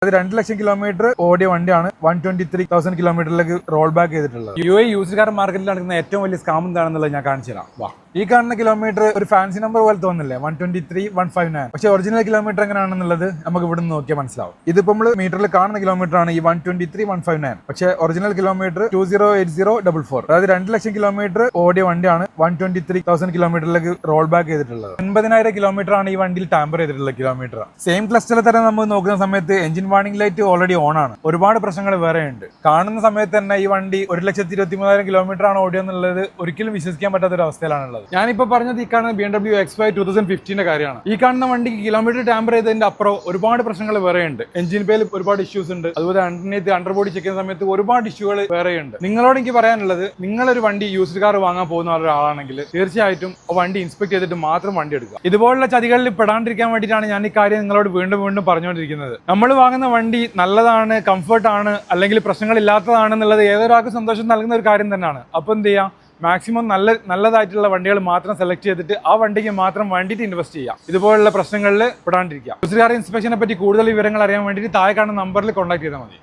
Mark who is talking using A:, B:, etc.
A: അത് 2 ലക്ഷം കിലോമീറ്റർ ഓടിയ വണ്ടിയാണ് 123,000 കിലോമീറ്ററിലേക്ക് റോൾ ബാക്ക് ചെയ്തിട്ടുള്ളത്. UAE യൂസ്ഡ് കാർ മാർക്കറ്റിൽ നടക്കുന്ന ഏറ്റവും വലിയ സ്കാം എന്താണെന്നുള്ളത് ഞാൻ കാണിച്ചു തരാം. വാ, ഈ കാണുന്ന കിലോമീറ്റർ ഒരു ഫാൻസി നമ്പർ പോലെ തോന്നില്ലേ, 123,159. പക്ഷെ ഒറിജിനൽ കിലോമീറ്റർ എങ്ങനെയാണെന്നുള്ളത് നമുക്ക് ഇവിടെ നിന്ന് നോക്കിയാൽ മനസ്സിലാവും. ഇതിപ്പോ നമ്മൾ മീറ്ററിൽ കാണുന്ന കിലോമീറ്റർ ആണ് ഈ 123,159. പക്ഷെ ഒറിജിനൽ കിലോമീറ്റർ 208044. അതായത് 2 ലക്ഷം കിലോമീറ്റർ ഓടിയ വണ്ടിയാണ് 123,000 കിലോമീറ്ററിലേക്ക് റോൾ ബാക്ക് ചെയ്തിട്ടുള്ളത്. 80,000 കിലോമീറ്റർ ആണ് ഈ വണ്ടിയിൽ ടാമ്പർ ചെയ്തിട്ടുള്ള കിലോമീറ്റർ. സെയിം ക്ലസ്റ്ററിൽ തന്നെ നമ്മൾ നോക്കുന്ന സമയത്ത് engine warning light already on ആണ്. ഒരുപാട് പ്രശ്നങ്ങൾ വേറെ ഉണ്ട്. കാണുന്ന സമയത്ത് തന്നെ ഈ വണ്ടി 1,23,000 കിലോമീറ്റർ ആണ് ഓടിയെന്നുള്ളത് ഒരിക്കലും വിശ്വസിക്കാൻ പറ്റാത്ത ഒരു അവസ്ഥയിലാണുള്ളത്. ഞാനിപ്പോ പറഞ്ഞത് ഈ കാണുന്ന BMW X5 2015 കാര്യമാണ്. ഈ കാണുന്ന വണ്ടിക്ക് കിലോമീറ്റർ ടാമ്പർ ചെയ്തതിന്റെ അപ്പുറം ഒരുപാട് പ്രശ്നങ്ങൾ വേറെ ഉണ്ട്. എഞ്ചിൻ പേയിൽ ഒരുപാട് ഇഷ്യൂസ് ഉണ്ട്. അതുപോലെ അണ്ടർബോഡി ചെക്ക് ചെയ്യുന്ന സമയത്ത് ഒരുപാട് ഇഷ്യൂകൾ വേറെ ഉണ്ട്. നിങ്ങളോട് എനിക്ക് പറയാനുള്ളത്, നിങ്ങളൊരു വണ്ടി യൂസ്ഡ് കാർ വാങ്ങാൻ പോകുന്ന ഒരാളാണെങ്കിൽ തീർച്ചയായിട്ടും വണ്ടി ഇൻസ്പെക്ട് ചെയ്തിട്ട് മാത്രം വണ്ടി എടുക്കുക. ഇതുപോലുള്ള ചതികളിൽ പെടാണ്ടിരിക്കാൻ വേണ്ടിയിട്ടാണ് ഞാൻ ഈ കാര്യം നിങ്ങളോട് വീണ്ടും വീണ്ടും പറഞ്ഞുകൊണ്ടിരിക്കുന്നത്. നമ്മൾ വാങ്ങുന്ന വണ്ടി നല്ലതാണ്, കംഫർട്ടാണ്, അല്ലെങ്കിൽ പ്രശ്നങ്ങളില്ലാത്തതാണെന്നുള്ളത് ഏതൊരാൾക്കും സന്തോഷം നൽകുന്ന ഒരു കാര്യം തന്നെയാണ്. അപ്പോൾ എന്ത് ചെയ്യാം, മാക്സിമം നല്ലതായിട്ടുള്ള വണ്ടികൾ മാത്രം സെലക്ട് ചെയ്തിട്ട് ആ വണ്ടിക്ക് മാത്രം വേണ്ടിയിട്ട് ഇൻവെസ്റ്റ് ചെയ്യാം. ഇതുപോലുള്ള പ്രശ്നങ്ങളിൽ പെടാണ്ടിരിക്കുക. യൂസ്ഡ് കാർ ഇൻസ്പെക്ഷനെ പറ്റി കൂടുതൽ വിവരങ്ങൾ അറിയാൻ വേണ്ടിയിട്ട് താഴെ കാണുന്ന നമ്പറിൽ കോൺടാക്ട് ചെയ്താൽ മതി.